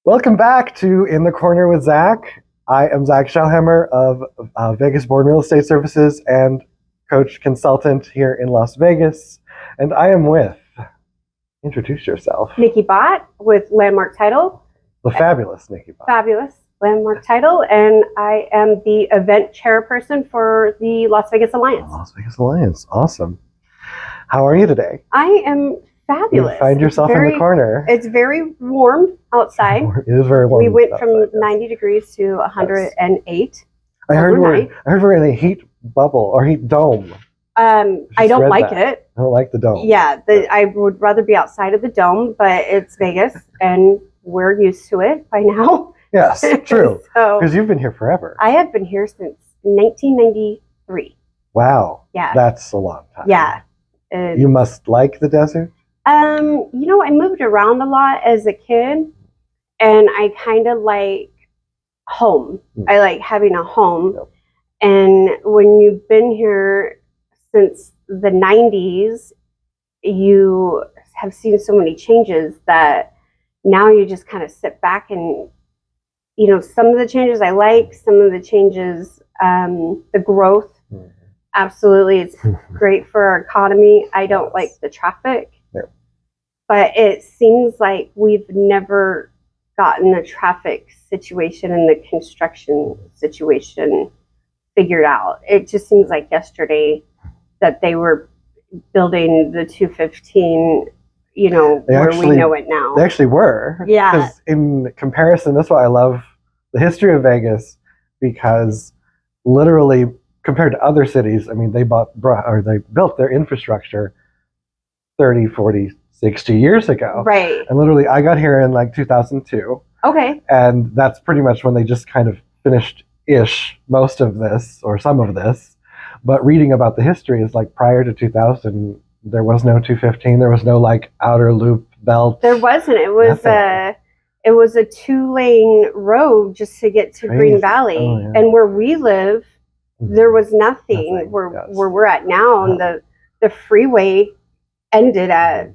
Welcome back to In the Corner with Zach. I am Zach Shellhammer of Vegas Born Real Estate Services and coach consultant here in Las Vegas. And I am with, introduce yourself. Nikki Bott with Landmark Title. The fabulous Nikki Bott. Fabulous Landmark Title. And I am the event chairperson for the Las Vegas Alliance. Las Vegas Alliance. Awesome. How are you today? I am fabulous. You find yourself in the corner. It's very warm outside. It is very warm. We went outside, from yes. 90 degrees to 108. I heard we're in a heat bubble or heat dome. I don't like it. I don't like the dome. Yeah, I would rather be outside of the dome, but it's Vegas and we're used to it by now. Yes, true. So, because you've been here forever. I have been here since 1993. Wow. Yeah. That's a long time. Yeah. You must like the desert? I moved around a lot as a kid, and I kind of like home. I like having a home. Yep. And when you've been here since the 90s, you have seen so many changes that now you just kind of sit back and, some of the changes I like, some of the changes, the growth. Absolutely, it's great for our economy. I don't like the traffic, but it seems like we've never gotten the traffic situation and the construction situation figured out. It just seems like yesterday that they were building the 215, where we know it now. They actually were. Yeah. Because in comparison, that's why I love the history of Vegas, because literally, compared to other cities, I mean, they built their infrastructure 30, 40, 60 years ago. Right. And literally, I got here in like 2002. Okay. And that's pretty much when they just kind of finished-ish most of this, or some of this. But reading about the history is like prior to 2000, there was no 215. There was no like outer loop belt. There wasn't. It was a 2-lane road just to get to Green Valley. Oh, yeah. And where we live, there was nothing. Where we're at now, and the freeway ended at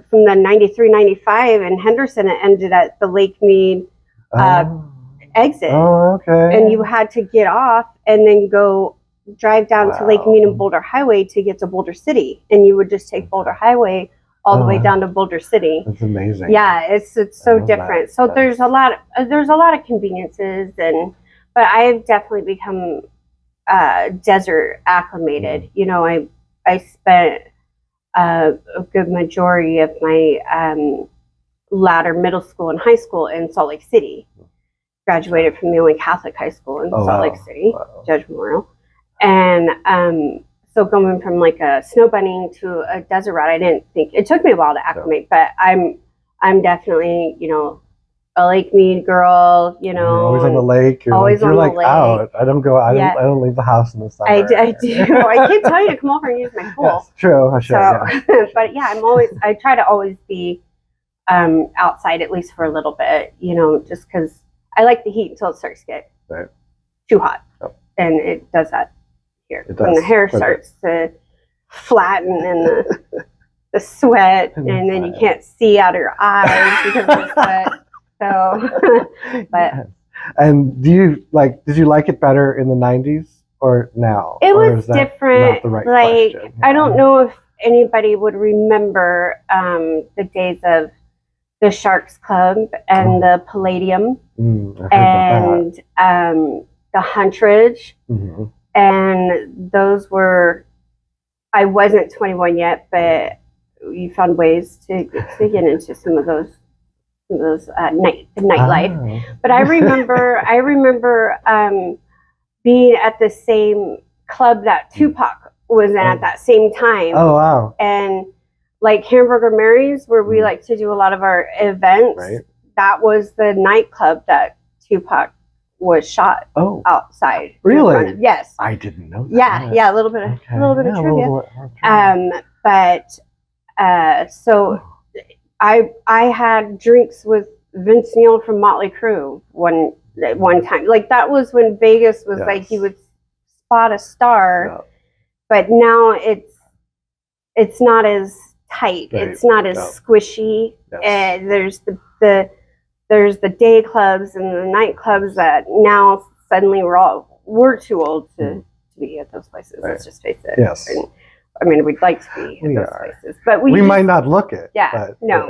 from the 93, 95 in Henderson. It ended at the Lake Mead exit. Oh, okay. And you had to get off and then go drive down to Lake Mead and Boulder Highway to get to Boulder City, and you would just take Boulder Highway all the way down to Boulder City. That's amazing. Yeah, it's so different. So there's a lot of conveniences, but I've definitely become desert acclimated. I spent a good majority of my latter middle school and high school in Salt Lake City. Graduated from the only Catholic high school in Salt Lake City, Judge Memorial. And so going from like a snow bunny to a desert route, I didn't think it took me a while to acclimate, but I'm definitely, a Lake Mead girl, You're always on the lake. You're always on the lake. Out. I don't go. I don't leave the house in the summer. I do. I keep telling you to come over and use my pool. Yes, true. I should. So, but yeah, I try to always be outside at least for a little bit, just because I like the heat until it starts to get too hot, and it does that here. When the hair starts to flatten and the sweat, and then you can't see out of your eyes because of the sweat. So, but and did you like it better in the 90s or now? It was different. Question? I don't know if anybody would remember the days of the Sharks Club and the Palladium and the Huntridge. Mm-hmm. And those were, I wasn't 21 yet, but you found ways to get into some of those nightlife. But I remember being at the same club that Tupac was in at that same time. Oh, wow. And like Hamburger Mary's, where we like to do a lot of our events, that was the nightclub that Tupac was shot outside. Really? Yes. I didn't know that. Yeah, a little bit of trivia. So I had drinks with Vince Neil from Motley Crue one time. Like that was when Vegas was like he would spot a star, but now it's not as tight. Right. It's not as squishy. Yes. There's the there's the day clubs and the night clubs that now suddenly we're too old to be at those places. Let's just face it. Yes. And, I mean, we'd like to be at those places, but we might not look it. Yeah, but, no,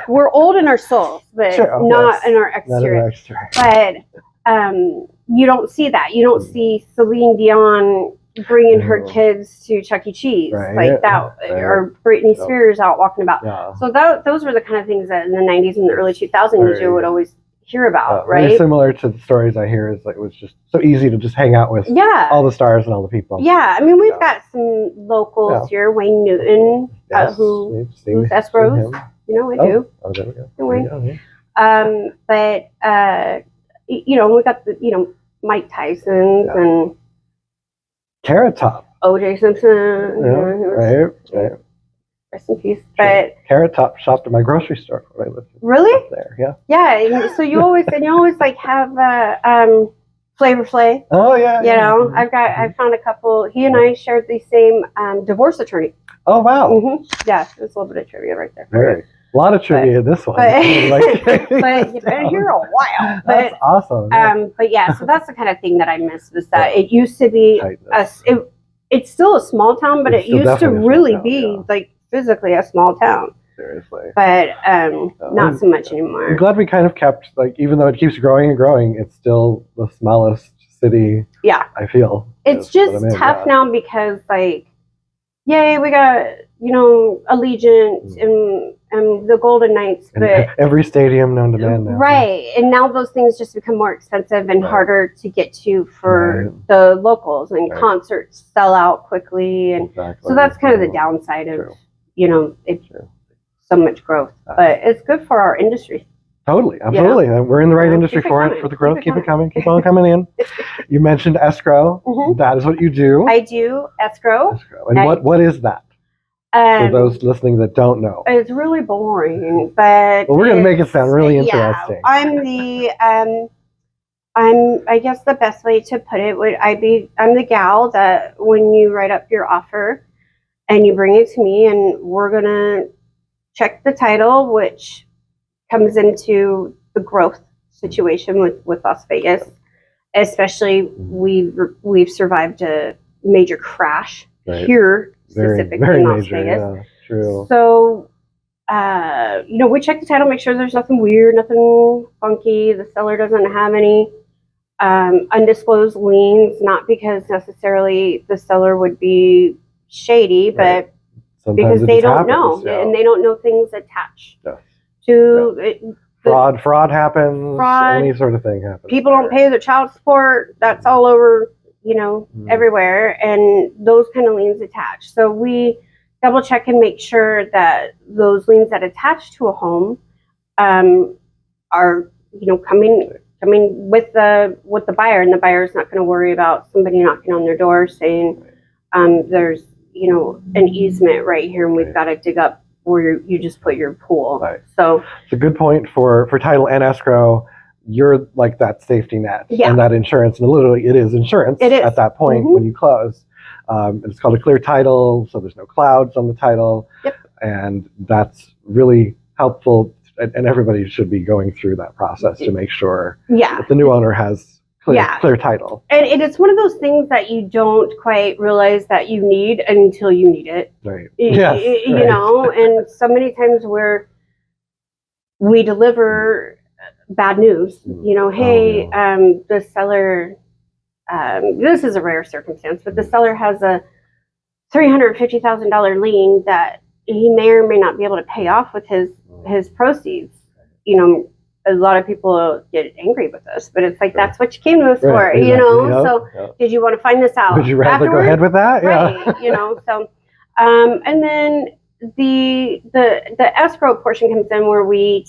we're old in our souls, but not in our exterior. But you don't see that. You don't see Celine Dion bringing her kids to Chuck E. Cheese like that, or Britney Spears out walking about. Yeah. So those were the kind of things that in the 90s and the early 2000s you would always hear about, right? Very similar to the stories I hear, is like it was just so easy to just hang out with all the stars and all the people. Yeah, I mean, we've got some locals here. Wayne Newton, who's Escrows. You know, I do. Oh, there we go. Wayne. But you know, we got the Mike Tyson's and Carrot Top. O.J. Simpson. Right. Rest in peace. But Carrot Top shopped at my grocery store when I lived really there. Yeah. Yeah. And so you always like have Flavor Flay. Oh yeah. You know, I found a couple. He and I shared the same divorce attorney. Oh wow. Yeah, there's a little bit of trivia right there. Very. A lot of trivia in this one. But you've been here a while. That's awesome. Yeah. But yeah, so that's the kind of thing that I miss, was that it used to be it's still a small town, but it used to really be like physically a small town. Seriously. But not so much anymore. I'm glad we kind of kept, like, even though it keeps growing and growing, it's still the smallest city. Yeah. I feel. It's just tough now because, like, yay, we got, Allegiant and the Golden Knights, but every stadium known to man now. Right. And now those things just become more expensive and harder to get to for the locals, and concerts sell out quickly, and so that's kind of the downside of it's so much growth. But it's good for our industry. Totally, absolutely. We're in the right industry for it, for the growth. Keep it coming. Keep on coming in. You mentioned escrow. That is what you do. I do escrow. And what is that? For those listening that don't know. It's really boring, but we're going to make it sound really interesting. I guess the best way to put it would I'm the gal that when you write up your offer and you bring it to me, and we're going to check the title, which comes into the growth situation with Las Vegas. Especially we've survived a major crash here, specifically in Las Vegas. Yeah, true. So, we check the title, make sure there's nothing weird, nothing funky. The seller doesn't have any undisclosed liens, not because necessarily the seller would be shady, but because they don't know, and they don't know things attached to it. Fraud happens. Any sort of thing happens. People don't pay their child support. That's all over, everywhere, and those kind of liens attach. So we double check and make sure that those liens that attach to a home are, coming with the buyer, and the buyer's not going to worry about somebody knocking on their door saying there's an easement right here, and we've got to dig up where you just put your pool. So it's a good point for title and escrow. You're like that safety net and that insurance, and literally it is insurance at that point when you close. It's called a clear title, so there's no clouds on the title, and that's really helpful. And everybody should be going through that process to make sure that the new owner has clear title. And it's one of those things that you don't quite realize that you need until you need it. Right. And so many times where we deliver bad news, the seller, this is a rare circumstance, but the seller has a $350,000 lien that he may or may not be able to pay off with his proceeds. A lot of people get angry with us, but it's like, that's what you came to us for, So did you want to find this out? Would you rather go ahead with that? Right. So, and then the escrow portion comes in where we're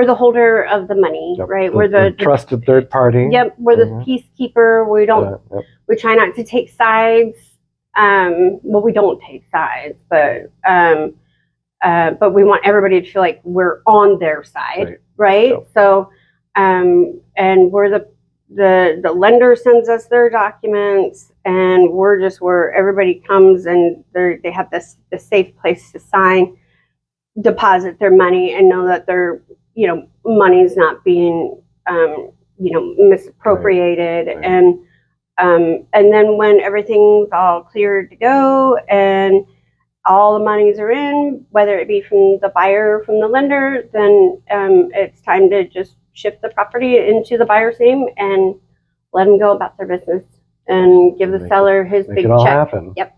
the holder of the money, right? We're the trusted third party. Yep. We're the peacekeeper. We try not to take sides. We don't take sides, but we want everybody to feel like we're on their side, right? So, and we're the lender sends us their documents, and we're just where everybody comes, and they have this safe place to sign, deposit their money, and know that they're money's not being, misappropriated. Right. And then when everything's all cleared to go and all the monies are in, whether it be from the buyer or from the lender, then it's time to just shift the property into the buyer's name and let them go about their business and give the seller his big it all check. Happen. Yep.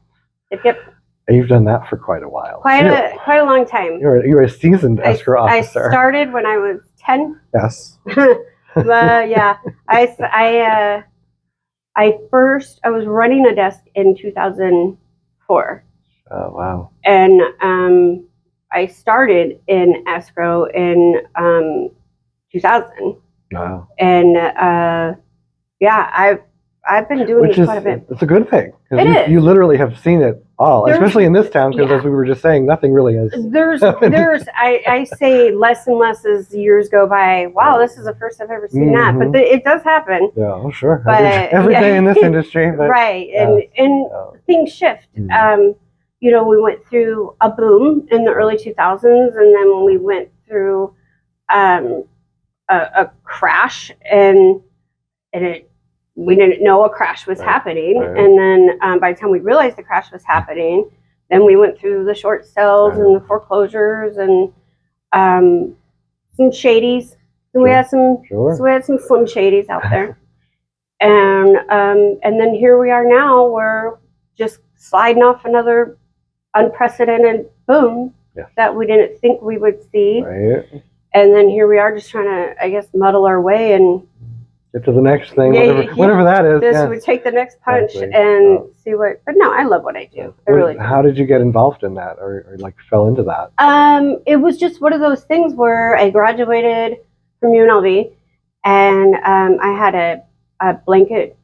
And you've done that for quite a while. Quite a long time. You're a seasoned escrow officer. I started when I was 10. Yes. But yeah, I was running a desk in 2004. Oh wow. And I started in escrow in 2000. Wow. And I've been doing this quite a bit. It's a good thing. It is. You literally have seen it all, especially in this town, because as we were just saying, nothing really is. I say less and less as years go by. Wow, this is the first I've ever seen that. But it does happen. Yeah, oh, sure. But, every day in this industry. But, right. And things shift. We went through a boom in the early 2000s, and then we went through a crash, and we didn't know a crash was happening. Right. And then by the time we realized the crash was happening, then we went through the short sales and the foreclosures and some shadies. So we had some slim shadies out there. And then here we are now. We're just sliding off another unprecedented boom that we didn't think we would see. Right. And then here we are just trying to, I guess, muddle our way and get to the next thing, whatever that is. This would take the next punch and see what. But no, I love what I do. I really do. How did you get involved in that, or like fell into that? It was just one of those things where I graduated from UNLV, and I had a blanket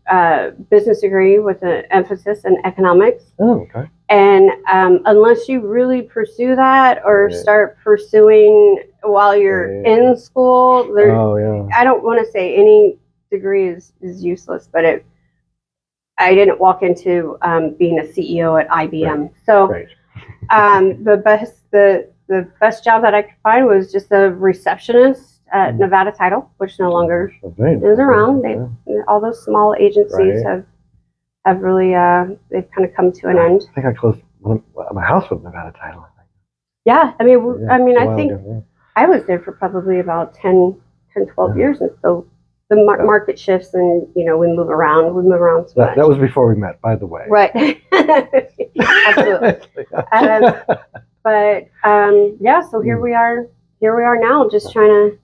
business degree with an emphasis in economics. Oh, okay. And unless you really pursue that or start pursuing while you're in school, I don't want to say any degree is useless, but I didn't walk into being a CEO at IBM. So the best job that I could find was just a receptionist at Nevada Title, which no longer is around. All those small agencies have really they've kind of come to an end. I think I closed my house with Nevada Title. Yeah, I think I was there for probably about 10, 12 years, and so the market shifts, and we move around so much. That was before we met, by the way. Right. Absolutely. So here we are now, just trying to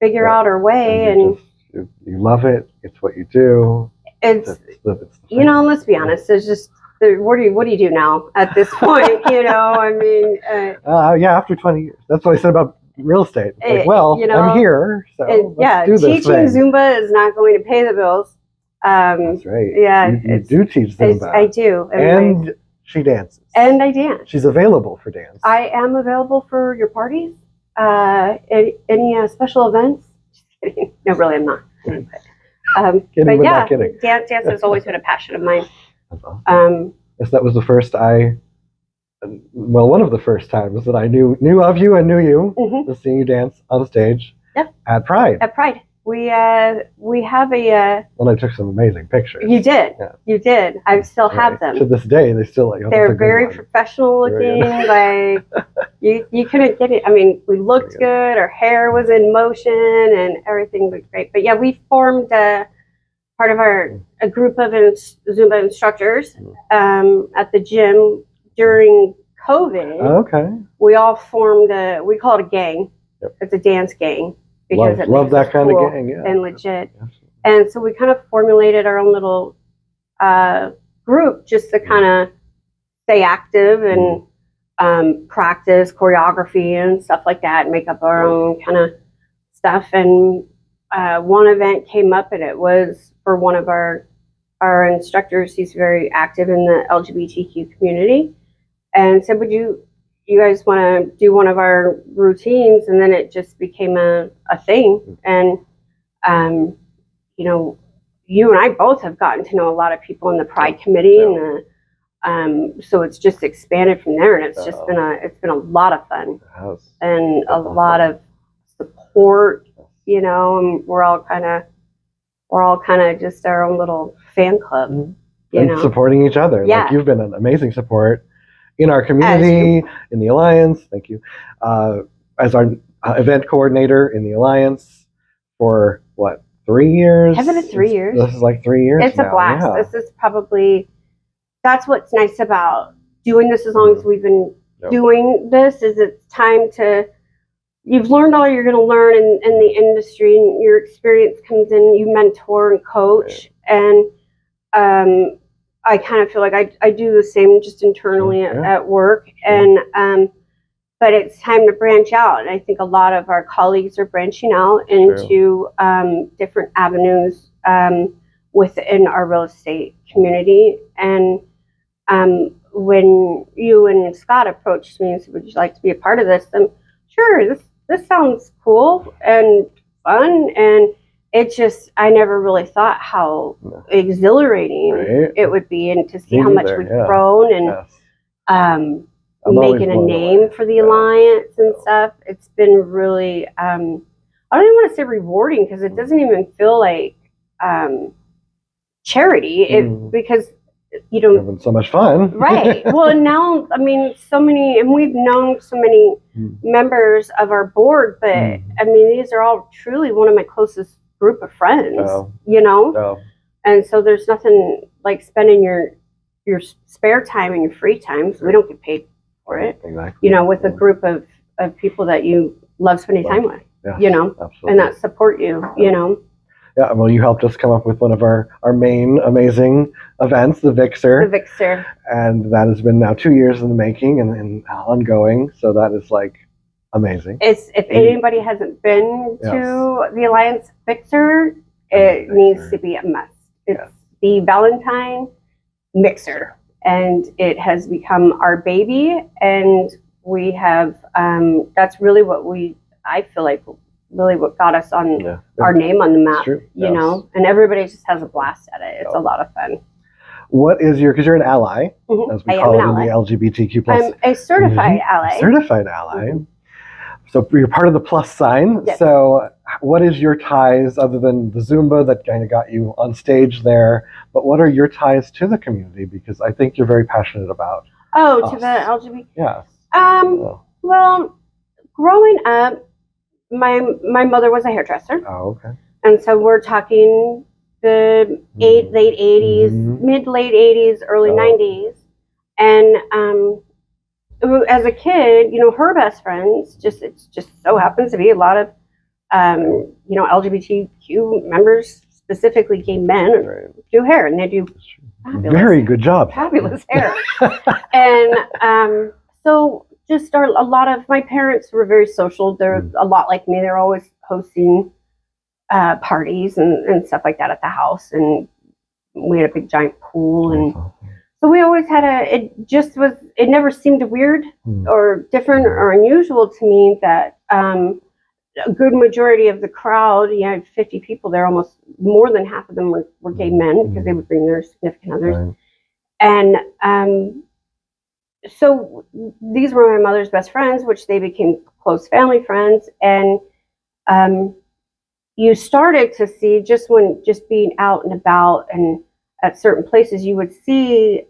figure out our way, and you love it. It's what you do. It's let's be honest. It's just what do you do now at this point? After 20 years. That's what I said about real estate. It's like, I'm here, so let's do this teaching Zumba is not going to pay the bills. That's right. Yeah, you do teach Zumba. I do, and she dances. And I dance. She's available for dance. I am available for your parties. Any special events? Just kidding. No, really, I'm not. Kidding, but not kidding. Dance has always been a passion of mine. That's awesome. Yes, that was the first one of the first times that I knew of you and knew you, was seeing you dance on stage at Pride. At Pride. We have a... Well, I took some amazing pictures. You did. Yeah. You did. I still have them. To this day, they still... They're very professional looking. Like, you couldn't get it. I mean, we looked good. Our hair was in motion and everything looked great. But yeah, we formed part of a group of Zumba instructors at the gym during COVID. Okay. We all formed we call it a gang. Yep. It's a dance gang. Because love that kind of gang, and legit. Absolutely. And so we kind of formulated our own little group just to kind of stay active and practice choreography and stuff like that, and make up our own kind of stuff. And one event came up, and it was for one of our instructors. He's very active in the LGBTQ community, and said, "Would you guys want to do one of our routines?" And then it just became a thing. And, you and I both have gotten to know a lot of people in the Pride Committee, and so it's just expanded from there. And it's just been a lot of fun and a lot of support support, you know, and we're all kind of just our own little fan club, you and know, supporting each other. Yeah. Like, you've been an amazing support in our community, in the Alliance. Thank you. As our event coordinator in the Alliance for what, 3 years? Has it been 3 years? This is like 3 years. It's now. a blast. Yeah. This is probably, that's what's nice about doing this as long as we've been doing this, is it's time to, you've learned all you're going to learn in the industry, and your experience comes in, you mentor and coach. And I kind of feel like I do the same just internally at work. And but it's time to branch out. And I think a lot of our colleagues are branching out into different avenues within our real estate community. And when you and Scott approached me and said, would you like to be a part of this? I'm sure, this sounds cool and fun. And it just, I never really thought how exhilarating it would be, and to see how much we've grown, and making a name for the Alliance and stuff. It's been really, I don't even want to say rewarding, because it doesn't even feel like charity, because you don't, having so much fun. Right. Well, now, I mean, so many, and we've known so many members of our board, but I mean, these are all truly one of my closest group of friends, you know? And so there's nothing like spending your spare time and your free time, so we don't get paid for it, you know, with a group of people that you love spending time with, you know, and that support you, you know. Yeah, well, you helped us come up with one of our main amazing events, the Vixer. The Vixer. And that has been now 2 years in the making and ongoing, so that is like amazing. If anybody hasn't been to the Alliance Vixer, it needs to be a must. It's the Valentine Mixer, and it has become our baby, and we have, that's really what I feel like really what got us on our name on the map, you know, and everybody just has a blast at it. It's a lot of fun. What is because you're an ally, as we call it in the LGBTQ plus. I'm a certified ally. Certified ally. So you're part of the plus sign. Yes. So what is your ties, other than the Zumba that kind of got you on stage there, but what are your ties to the community? Because I think you're very passionate about to the LGBT. Yes. Well, growing up, my mother was a hairdresser. Oh, okay. And so we're talking the late 80s, mid-late 80s, early 90s. And as a kid, you know, her best friends, it just so happens to be a lot of, you know, LGBTQ members, specifically gay men, do hair, and they do very good job. Fabulous hair. And so just a lot of my parents were very social. They're a lot like me. They're always hosting parties and stuff like that at the house, and we had a big giant pool, and so we always had it never seemed weird or different or unusual to me that a good majority of the crowd, you had 50 people there, almost more than half of them were gay men, because they would bring their significant others. And so these were my mother's best friends, which they became close family friends. And you started to see, just being out and about and at certain places, you would see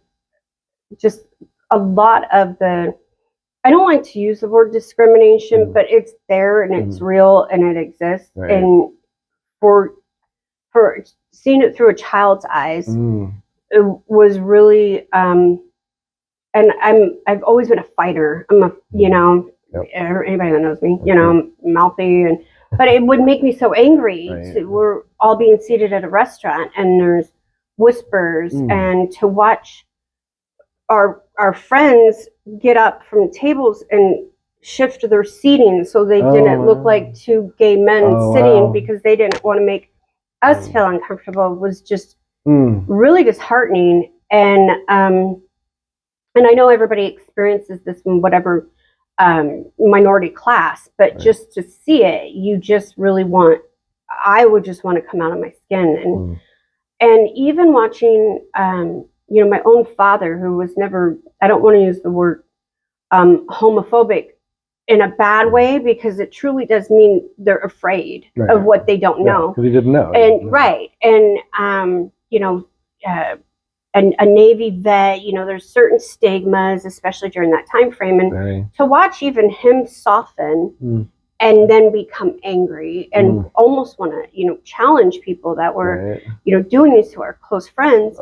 just a lot of the, I don't like to use the word discrimination, but it's there and it's real and it exists. And for seeing it through a child's eyes, it was really, and I've always been a fighter. I'm a, you know, anybody that knows me, you know, I'm mouthy, but it would make me so angry. We're all being seated at a restaurant and there's whispers, and to watch our friends get up from tables and shift their seating so they didn't look like two gay men sitting because they didn't want to make us feel uncomfortable, was just really disheartening. And I know everybody experiences this in whatever minority class, but just to see it, I would just want to come out of my skin. And even watching, you know, my own father, who was never, I don't want to use the word homophobic in a bad way, because it truly does mean they're afraid of what they don't know. Because he didn't know. And right. And, you know, a Navy vet, you know, there's certain stigmas, especially during that time frame. And to watch even him soften and then become angry and almost want to, you know, challenge people that were, you know, doing this to our close friends.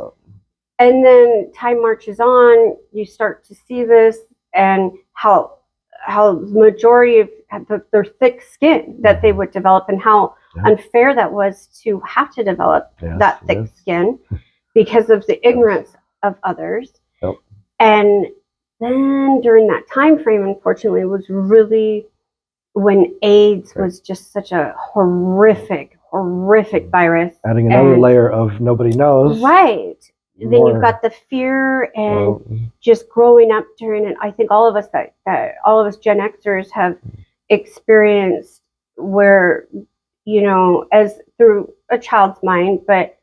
And then time marches on, you start to see this, and how the majority of their thick skin that they would develop, and how unfair that was to have to develop that thick skin because of the ignorance of others. And then during that time frame, unfortunately, it was really when AIDS was just such a horrific virus. Adding another layer of nobody knows. Right. Then you've got the fear and just growing up during it. I think all of us all of us Gen Xers have experienced where, you know, as through a child's mind, but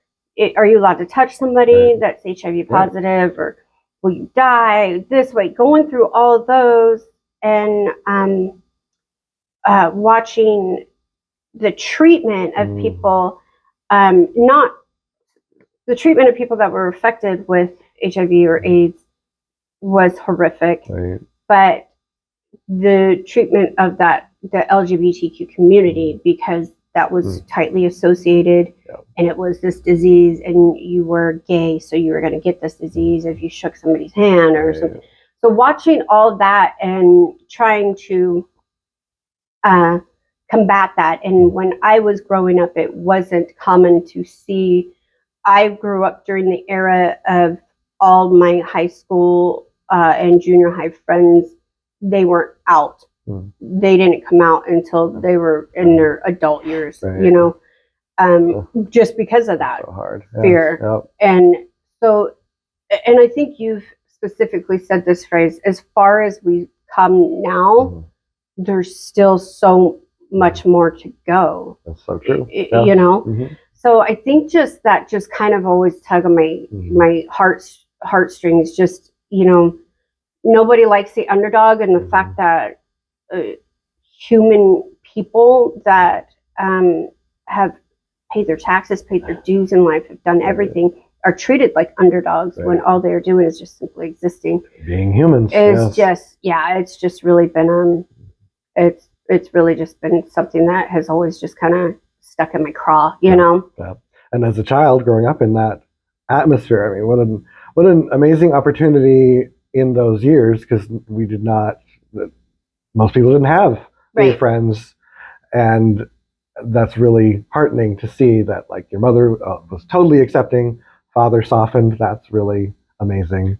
are you allowed to touch somebody that's HIV positive, or will you die this way? Going through all of those, and watching the treatment of people, not the treatment of people that were affected with HIV or AIDS was horrific, but the treatment of the LGBTQ community, because that was tightly associated, and it was this disease, and you were gay, so you were going to get this disease if you shook somebody's hand or something. So watching all that and trying to combat that. And when I was growing up, it wasn't common to see. I grew up during the era of all my high school and junior high friends. They weren't out. They didn't come out until they were in their adult years, you know, just because of that fear. And so, and I think you've specifically said this phrase, as far as we come now, there's still so much more to go. That's so true. You know? So I think just that just kind of always tug on my heartstrings. Just, you know, nobody likes the underdog, and the fact that human people that have paid their taxes, paid their dues in life, have done everything, are treated like underdogs when all they're doing is just simply existing. Being humans. It's just, it's just really been, it's really just been something that has always just kind of stuck in my craw, you know? And as a child growing up in that atmosphere, I mean, what an amazing opportunity in those years, because we did not, most people didn't have gay friends, and that's really heartening to see that, like, your mother was totally accepting, father softened. That's really amazing.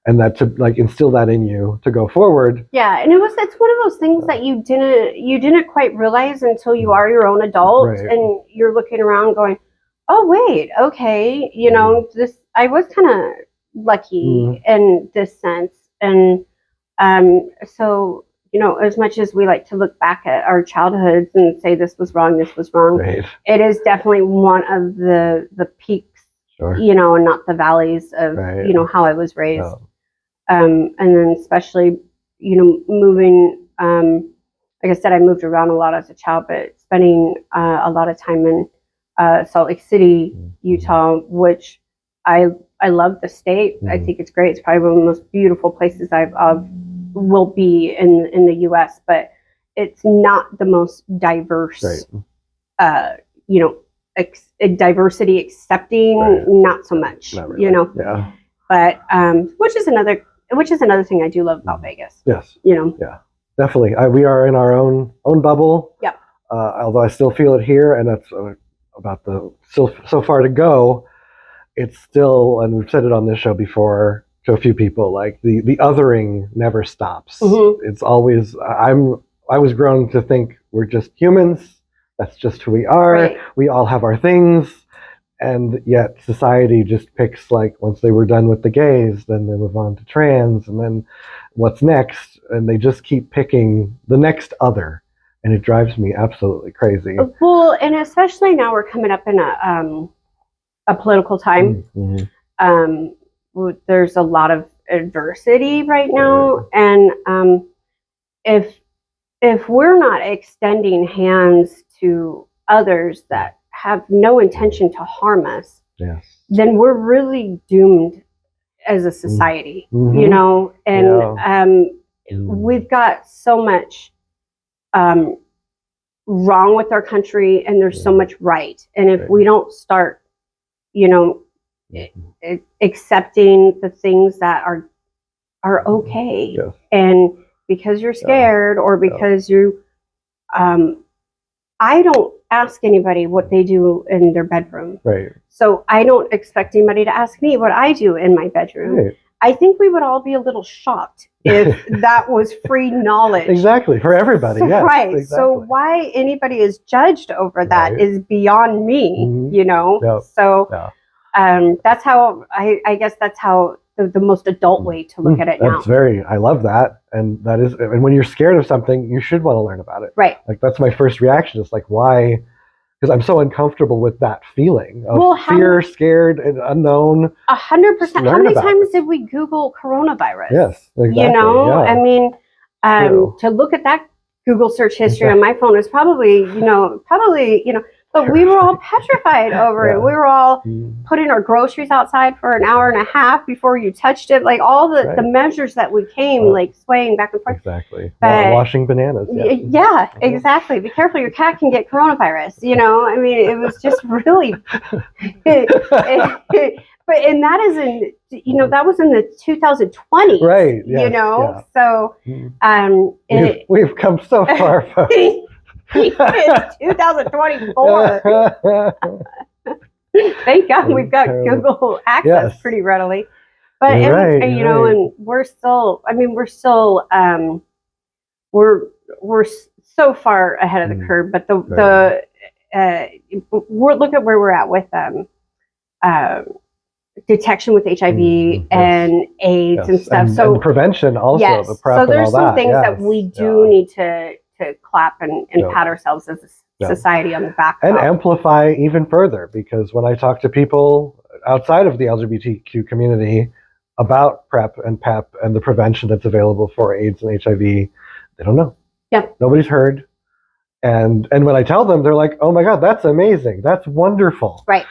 And that to like instill that in you to go forward. Yeah, and it's one of those things that you didn't quite realize until you are your own adult, and you're looking around going, oh wait, okay, you know, this, I was kind of lucky in this sense. And so, you know, as much as we like to look back at our childhoods and say this was wrong, it is definitely one of the peaks, you know, and not the valleys of, you know, how I was raised. And then especially, you know, moving, like I said, I moved around a lot as a child, but spending a lot of time in Salt Lake City, Utah, which I love the state. I think it's great. It's probably one of the most beautiful places will be in the U.S., but it's not the most diverse, you know, diversity accepting, not so much, really. You know. But which is another thing I do love about Vegas. Yes. You know. Yeah, definitely. We are in our own bubble. Yep. Although I still feel it here, and that's about still so far to go. It's still, and we've said it on this show before to a few people, like the othering never stops. It's always, I was grown to think we're just humans. That's just who we are. We all have our things. And yet society just picks, like, once they were done with the gays, then they move on to trans, and then what's next? And they just keep picking the next other. And it drives me absolutely crazy. Well, and especially now we're coming up in a political time. There's a lot of adversity right now. And if if we're not extending hands to others that have no intention to harm us, Yes. then we're really doomed as a society, you know, and we've got so much wrong with our country, and there's so much right. And if we don't start, you know, accepting the things that are okay, and because you're scared or because you, I don't ask anybody what they do in their bedroom. Right. So I don't expect anybody to ask me what I do in my bedroom. Right. I think we would all be a little shocked if that was free knowledge. Exactly, for everybody. So, yes, right. Exactly. So why anybody is judged over that is beyond me, you know? Yep. So that's how, I guess that's how the most adult way to look at it now. That's I love that. And that is, and when you're scared of something, you should want to learn about it. Right. Like, that's my first reaction. It's like, why? Because I'm so uncomfortable with that feeling of fear, scared, and unknown. 100%. How many times did we Google coronavirus? Yes, exactly. You know, I mean, to look at that Google search history on my phone is probably, but we were all petrified over it. We were all putting our groceries outside for an hour and a half before you touched it. Like all the measures that we came, like swaying back and forth. Exactly. Washing bananas. Yeah, exactly. Be careful, your cat can get coronavirus. You know, I mean, it was just really, but and that is in, that was in the 2020s. Right. Yes, so we've come so far, folks. It's 2024. Thank God we've got Google access pretty readily. But and we're still. I mean, we're still. We're so far ahead of the curve. But we're look at where we're at with detection with HIV and AIDS and stuff. So and prevention also. Yes. The PrEP so there's and all some that. things that we do need to clap and pat ourselves as a society on the back. And amplify even further, because when I talk to people outside of the LGBTQ community about PrEP and PEP and the prevention that's available for AIDS and HIV, they don't know. Yeah. Nobody's heard. And when I tell them, they're like, oh my God, that's amazing. That's wonderful. Right.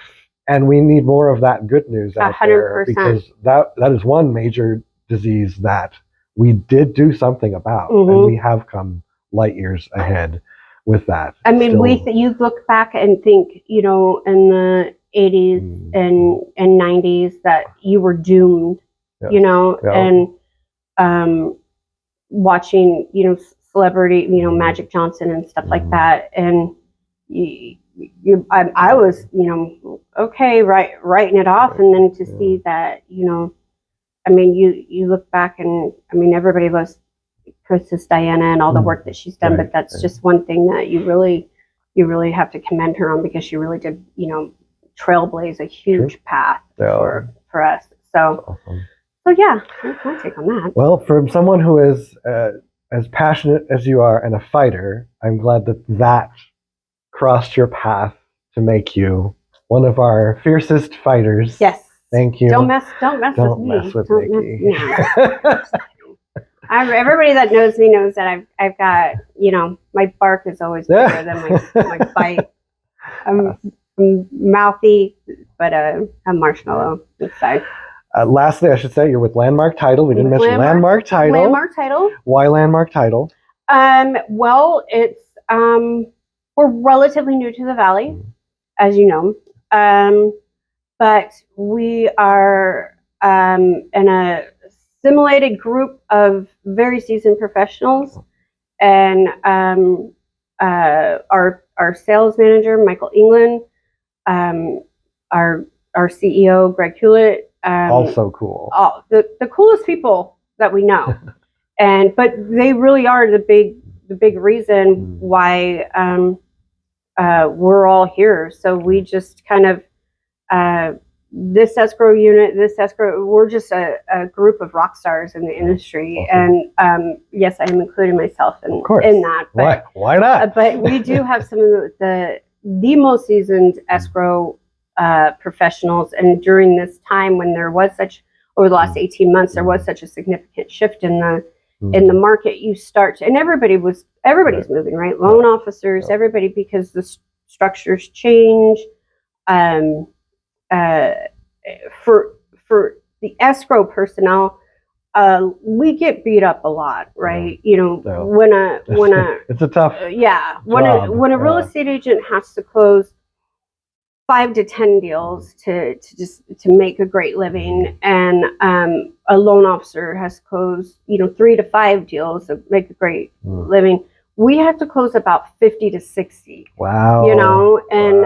And we need more of that good news out 100%. there, because that is one major disease that we did do something about, and we have come light years ahead with that. I mean, you look back and think, in the 80s and 90s that you were doomed, and watching, celebrity, Magic Johnson and stuff like that, and I was, okay, writing it off, and then to see that, I mean, you look back and I mean, everybody loves Princess Diana and all the work that she's done, but that's just one thing that you really have to commend her on, because she really did, trailblaze a huge path for us. So, so yeah, that's my take on that. Well, from someone who is as passionate as you are and a fighter, I'm glad that crossed your path to make you one of our fiercest fighters. Yes. Thank you. Don't mess with Nikki. Everybody that knows me knows that I've got, my bark is always bigger than my bite. I'm mouthy, but a marshmallow inside. Lastly, I should say you're with Landmark Title. We didn't mention Landmark Title. Landmark Title. Why Landmark Title? Well, it's we're relatively new to the Valley, as you know, but we are in a simulated group of very seasoned professionals, and our sales manager, Michael England, our CEO, Greg Hewlett, also cool. The coolest people that we know, but they really are the big reason why we're all here. So we just kind of this escrow unit, we're just a group of rock stars in the industry. Awesome. And yes, I am including myself in that. But, why not? But we do have some of the most seasoned escrow professionals. And during this time when there was over the last 18 months, there was such a significant shift in the market, you start to, and everybody was everybody's moving, right? Loan officers, everybody, because the structures change. For the escrow personnel, we get beat up a lot, right? You know, when a it's a tough when a real job. estate agent has to close 5 to 10 deals to make a great living, and a loan officer has to close 3 to 5 deals to make a great living. We have to close about 50 to 60. Wow. You know, and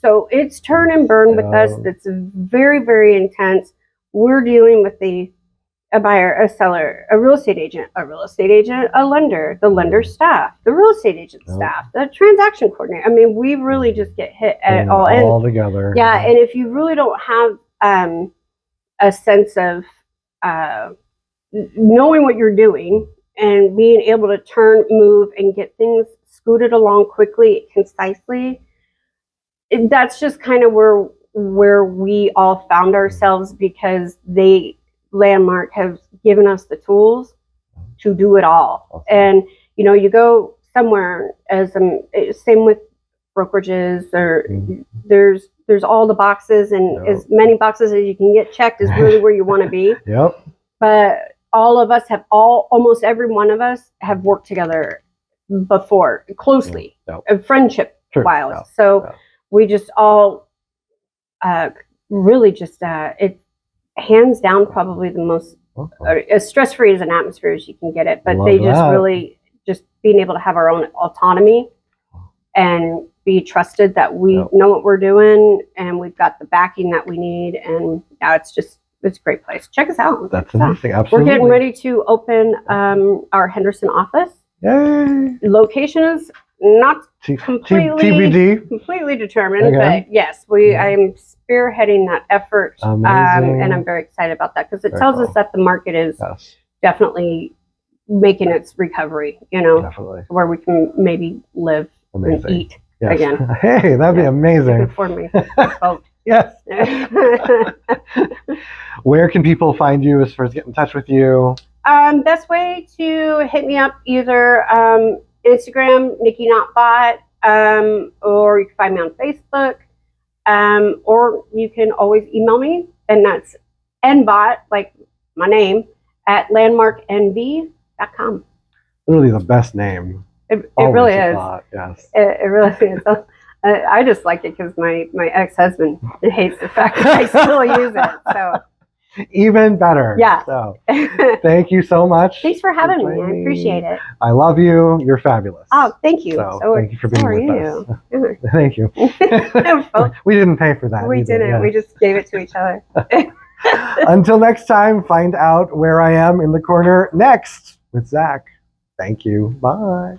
so it's turn and burn with us. That's very, very intense. We're dealing with a buyer, a seller, a real estate agent, a lender, the lender staff, the real estate agent staff, the transaction coordinator. I mean, we really just get hit at all ends. All together. Yeah, and if you really don't have a sense of knowing what you're doing and being able to turn, move, and get things scooted along quickly, concisely, that's just kind of where we all found ourselves, because Landmark have given us the tools to do it all. Awesome. And you go somewhere as same with brokerages, or there's all the boxes, and as many boxes as you can get checked is really where you want to be. Yep. But all of us almost every one of us have worked together before closely, friendship wise. So we just all really just it's hands down probably the most as stress-free as an atmosphere as you can get it. But they just really just being able to have our own autonomy and be trusted that we know what we're doing, and we've got the backing that we need. And now it's a great place. Check us out. That's amazing. Absolutely. We're getting ready to open our Henderson office. Yay. Location is not completely determined, but yes, I am spearheading that effort, and I'm very excited about that, because it tells us that the market is definitely making its recovery. Definitely. Where we can maybe live and eat again. Hey, that'd be amazing. For me, boat. Yes. Where can people find you as far as getting in touch with you? Best way to hit me up, either Instagram, Nikki Bott, or you can find me on Facebook, or you can always email me, and that's nbot, like my name, at landmarknv.com. Literally the best name. It really is. Yes. It really is. I just like it because my ex-husband hates the fact that I still use it. So even better. Yeah. So thank you so much. Thanks for having me. I appreciate it. I love you. You're fabulous. Oh, thank you. So thank you for being with us. Thank you. We didn't pay for that. We didn't. Yes. We just gave it to each other. Until next time, find out where I am in the corner next with Zach. Thank you. Bye.